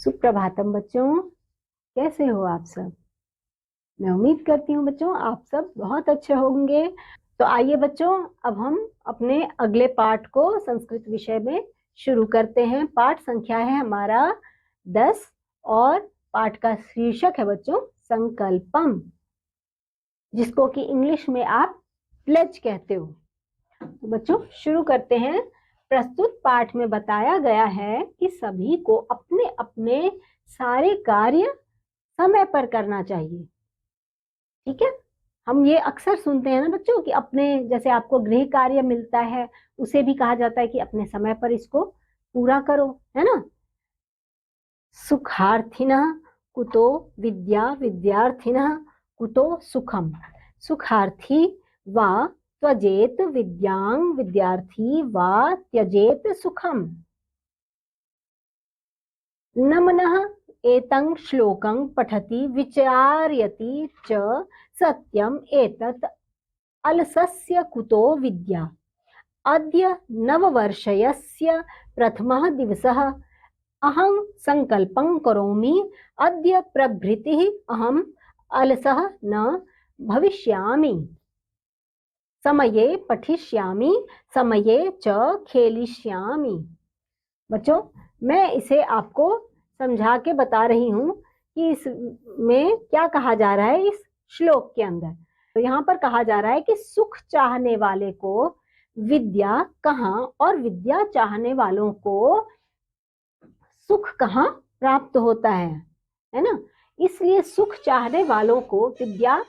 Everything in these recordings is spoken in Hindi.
सुप्रभातम बच्चों, कैसे हो आप सब। मैं उम्मीद करती हूँ बच्चों आप सब बहुत अच्छे होंगे। तो आइए बच्चों, अब हम अपने अगले पाठ को संस्कृत विषय में शुरू करते हैं। पाठ संख्या है हमारा 10 और पाठ का शीर्षक है बच्चों संकल्पम, जिसको कि इंग्लिश में आप प्लेज कहते हो। तो बच्चों शुरू करते हैं। प्रस्तुत पाठ में बताया गया है कि सभी को अपने अपने सारे कार्य समय पर करना चाहिए। ठीक है, हम ये अक्सर सुनते हैं ना बच्चों कि अपने, जैसे आपको गृह कार्य मिलता है उसे भी कहा जाता है कि अपने समय पर इसको पूरा करो, है ना। सुखार्थिनः कुतो विद्या, विद्यार्थिनः कुतो सुखम। सुखार्थी वा त्यजेत विद्यां, विद्यार्थी वा त्यजेत सुखम। नमनः एतं श्लोकं पठति विचार्यति च सत्यम एतत् अलसस्य कुतो विद्या। अद्य नववर्षस्य प्रथमः दिवसः। अहं संकल्पं करोमि अद्य प्रभृतिः अहम् अलसः न भविष्यामि। समये पठिष्यामि, समये च खेलिष्यामि। बच्चों मैं इसे आपको समझा के बता रही हूँ कि इसमें क्या कहा जा रहा है। इस श्लोक के अंदर तो यहाँ पर कहा जा रहा है कि सुख चाहने वाले को विद्या कहाँ और विद्या चाहने वालों को सुख कहाँ प्राप्त होता है ना। इसलिए सुख चाहने वालों को विद्या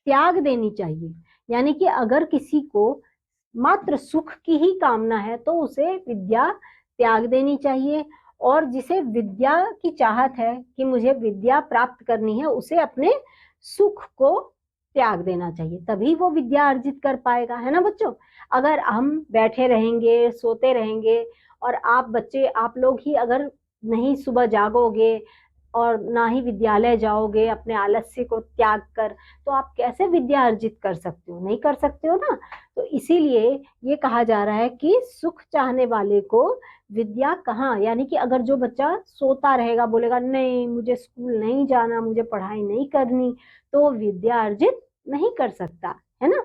त्याग देनी चाहिए। यानी कि अगर किसी को मात्र सुख की ही कामना है तो उसे विद्या त्याग देनी चाहिए, और जिसे विद्या की चाहत है कि मुझे विद्या प्राप्त करनी है उसे अपने सुख को त्याग देना चाहिए, तभी वो विद्या अर्जित कर पाएगा, है ना बच्चों। अगर हम बैठे रहेंगे, सोते रहेंगे और आप लोग ही अगर नहीं सुबह जागोगे और ना ही विद्यालय जाओगे अपने आलस्य को त्याग कर, तो आप कैसे विद्या अर्जित कर सकते हो, नहीं कर सकते हो ना। तो इसीलिए ये कहा जा रहा है कि सुख चाहने वाले को विद्या कहाँ, यानी कि अगर जो बच्चा सोता रहेगा, बोलेगा नहीं मुझे स्कूल नहीं जाना, मुझे पढ़ाई नहीं करनी, तो विद्या अर्जित नहीं कर सकता, है ना।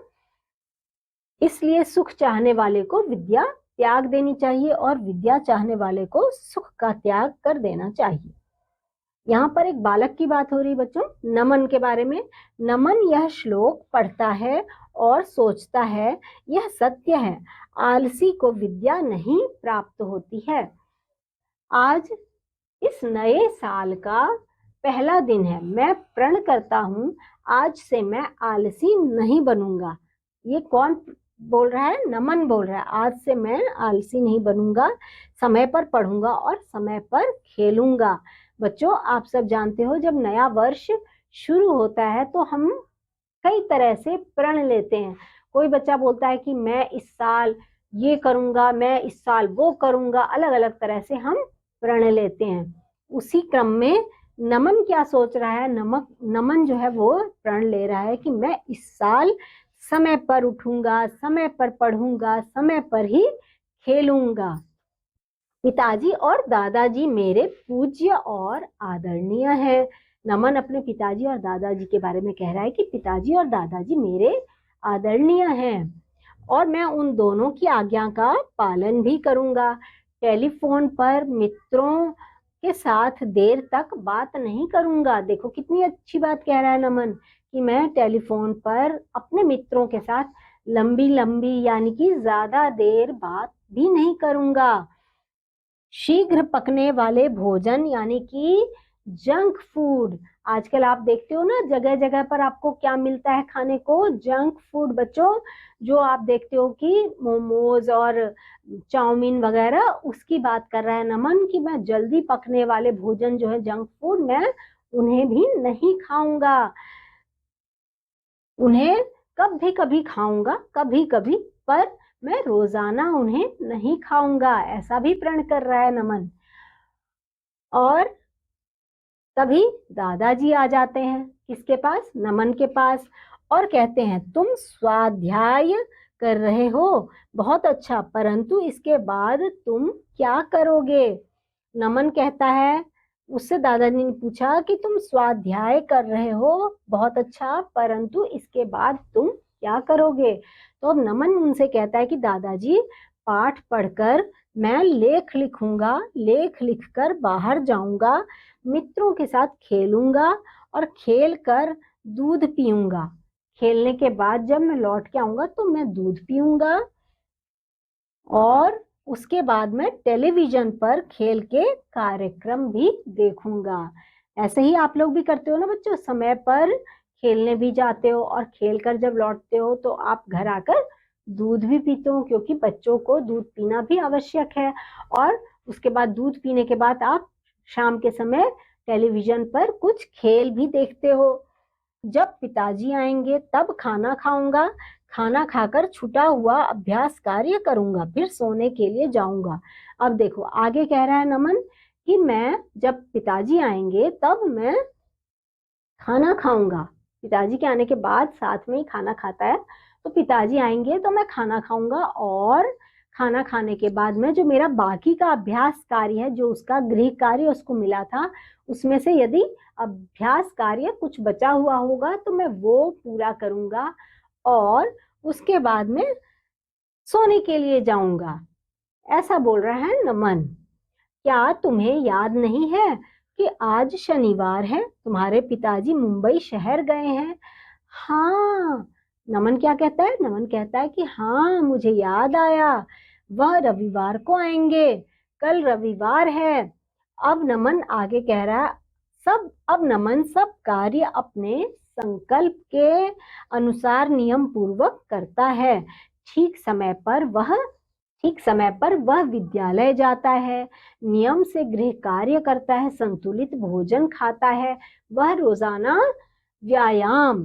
इसलिए सुख चाहने वाले को विद्या त्याग देनी चाहिए और विद्या चाहने वाले को सुख का त्याग कर देना चाहिए। यहाँ पर एक बालक की बात हो रही बच्चों, नमन के बारे में। नमन यह श्लोक पढ़ता है और सोचता है यह सत्य है, आलसी को विद्या नहीं प्राप्त होती है। आज इस नए साल का पहला दिन है, मैं प्रण करता हूँ आज से मैं आलसी नहीं बनूंगा। ये कौन बोल रहा है? नमन बोल रहा है। आज से मैं आलसी नहीं बनूंगा, समय पर पढ़ूंगा और समय पर खेलूंगा। बच्चों आप सब जानते हो जब नया वर्ष शुरू होता है तो हम कई तरह से प्रण लेते हैं। कोई बच्चा बोलता है कि मैं इस साल ये करूंगा, मैं इस साल वो करूंगा, अलग अलग तरह से हम प्रण लेते हैं। उसी क्रम में नमन क्या सोच रहा है? नमन जो है वो प्रण ले रहा है कि मैं इस साल समय पर उठूंगा, समय पर पढ़ूंगा, समय पर ही खेलूंगा। पिताजी और दादाजी मेरे पूज्य और आदरणीय है। नमन अपने पिताजी और दादाजी के बारे में कह रहा है कि पिताजी और दादाजी मेरे आदरणीय हैं और मैं उन दोनों की आज्ञा का पालन भी करूंगा। टेलीफोन पर मित्रों के साथ देर तक बात नहीं करूंगा। देखो कितनी अच्छी बात कह रहा है नमन कि मैं टेलीफोन पर अपने मित्रों के साथ लंबी लंबी यानी कि ज्यादा देर बात भी नहीं करूंगा। शीघ्र पकने वाले भोजन यानी कि जंक फूड, आजकल आप देखते हो ना जगह जगह पर आपको क्या मिलता है खाने को? जंक फूड बच्चों, जो आप देखते हो कि मोमोज और चाउमीन वगैरह, उसकी बात कर रहा है नमन कि मैं जल्दी पकने वाले भोजन जो है जंक फूड, मैं उन्हें भी नहीं खाऊंगा। उन्हें कभी कभी खाऊंगा, कभी कभी, पर मैं रोजाना उन्हें नहीं खाऊंगा, ऐसा भी प्रण कर रहा है नमन। और तभी दादाजी आ जाते हैं किसके पास? नमन के पास, और कहते हैं तुम स्वाध्याय कर रहे हो, बहुत अच्छा, परंतु इसके बाद तुम क्या करोगे? नमन कहता है उससे दादाजी ने पूछा कि तुम स्वाध्याय कर रहे हो, बहुत अच्छा, परंतु इसके बाद तुम क्या करोगे? तो अब नमन उनसे कहता है कि दादाजी, पाठ पढ़कर मैं लेख लिखूंगा, लेख लिखकर बाहर जाऊंगा, मित्रों के साथ खेलूंगा और खेल कर दूध पीऊंगा। खेलने के बाद जब मैं लौट के आऊंगा तो मैं दूध पीऊंगा और उसके बाद मैं टेलीविजन पर खेल के कार्यक्रम भी देखूंगा। ऐसे ही आप लोग भी करते हो ना बच्चों, समय पर खेलने भी जाते हो और खेल कर जब लौटते हो तो आप घर आकर दूध भी पीते हो, क्योंकि बच्चों को दूध पीना भी आवश्यक है। और उसके बाद दूध पीने के बाद आप शाम के समय टेलीविजन पर कुछ खेल भी देखते हो। जब पिताजी आएंगे तब खाना खाऊंगा, खाना खाकर छुटा हुआ अभ्यास कार्य करूंगा, फिर सोने के लिए जाऊंगा। अब देखो आगे कह रहा है नमन कि मैं जब पिताजी आएंगे तब मैं खाना खाऊंगा। पिताजी के आने के बाद साथ में ही खाना खाता है, तो पिताजी आएंगे तो मैं खाना खाऊंगा और खाना खाने के बाद में जो मेरा बाकी का अभ्यास कार्य है, जो उसका गृह कार्य उसको मिला था, उसमें से यदि अभ्यास कार्य कुछ बचा हुआ होगा तो मैं वो पूरा करूंगा और उसके बाद में सोने के लिए जाऊंगा। ऐसा बोल रहा है नमन। क्या तुम्हें याद नहीं है कि आज शनिवार है, तुम्हारे पिताजी मुंबई शहर गए हैं? हाँ। नमन क्या कहता है? नमन कहता है कि हाँ, मुझे याद आया, वह रविवार को आएंगे, कल रविवार है। अब नमन आगे कह रहा है, अब नमन सब कार्य अपने संकल्प के अनुसार नियम पूर्वक करता है। ठीक समय पर वह विद्यालय जाता है, नियम से गृह कार्य करता है, संतुलित भोजन खाता है, वह रोजाना व्यायाम,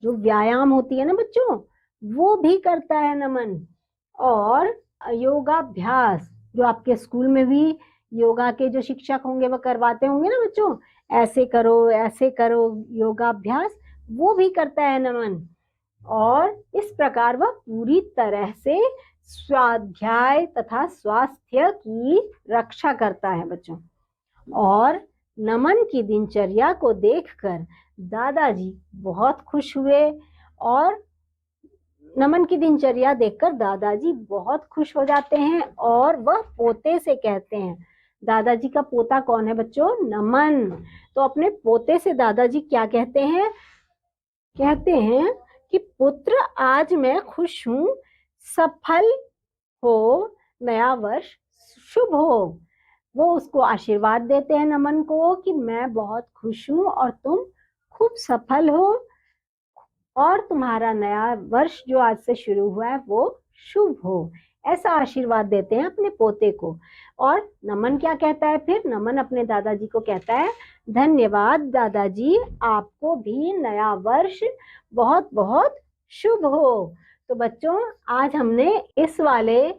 जो व्यायाम होती है ना बच्चों, वो भी करता है नमन। और योगाभ्यास, जो आपके स्कूल में भी योगा के जो शिक्षक होंगे वह करवाते होंगे ना बच्चों, ऐसे करो योगाभ्यास, वो भी करता है नमन। और इस प्रकार वह पूरी तरह से स्वाध्याय तथा स्वास्थ्य की रक्षा करता है बच्चों। और नमन की दिनचर्या को देखकर दादाजी बहुत खुश हुए और नमन की दिनचर्या देखकर दादाजी बहुत खुश हो जाते हैं और वह पोते से कहते हैं, दादाजी का पोता कौन है बच्चों? नमन। तो अपने पोते से दादाजी क्या कहते हैं? कहते हैं कि पुत्र, आज मैं खुश हूं, सफल हो, नया वर्ष शुभ हो। वो उसको आशीर्वाद देते हैं नमन को कि मैं बहुत खुश हूं और तुम खूब सफल हो और तुम्हारा नया वर्ष जो आज से शुरू हुआ है वो शुभ हो। ऐसा आशीर्वाद देते हैं अपने पोते को। और नमन क्या कहता है फिर? नमन अपने दादाजी को कहता है, धन्यवाद दादाजी, आपको भी नया वर्ष बहुत बहुत शुभ हो। तो बच्चों, आज हमने इस वाले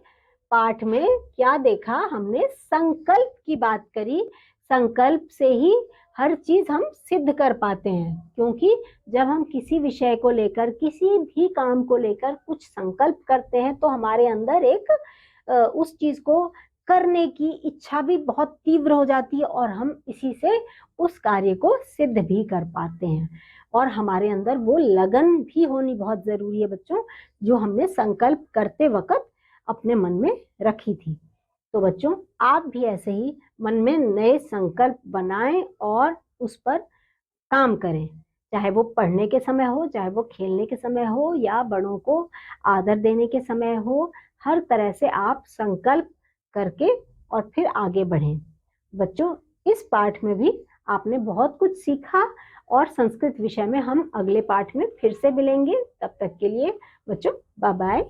पाठ में क्या देखा? हमने संकल्प की बात करी। संकल्प से ही हर चीज हम सिद्ध कर पाते हैं, क्योंकि जब हम किसी विषय को लेकर, किसी भी काम को लेकर कुछ संकल्प करते हैं तो हमारे अंदर एक उस चीज को करने की इच्छा भी बहुत तीव्र हो जाती है और हम इसी से उस कार्य को सिद्ध भी कर पाते हैं। और हमारे अंदर वो लगन भी होनी बहुत जरूरी है बच्चों, जो हमने संकल्प करते वक्त अपने मन में रखी थी। तो बच्चों, आप भी ऐसे ही मन में नए संकल्प बनाएं और उस पर काम करें, चाहे वो पढ़ने के समय हो, चाहे वो खेलने के समय हो, या बड़ों को आदर देने के समय हो। हर तरह से आप संकल्प करके और फिर आगे बढ़ें। बच्चों, इस पाठ में भी आपने बहुत कुछ सीखा और संस्कृत विषय में हम अगले पाठ में फिर से मिलेंगे। तब तक के लिए बच्चों, बाय बाय।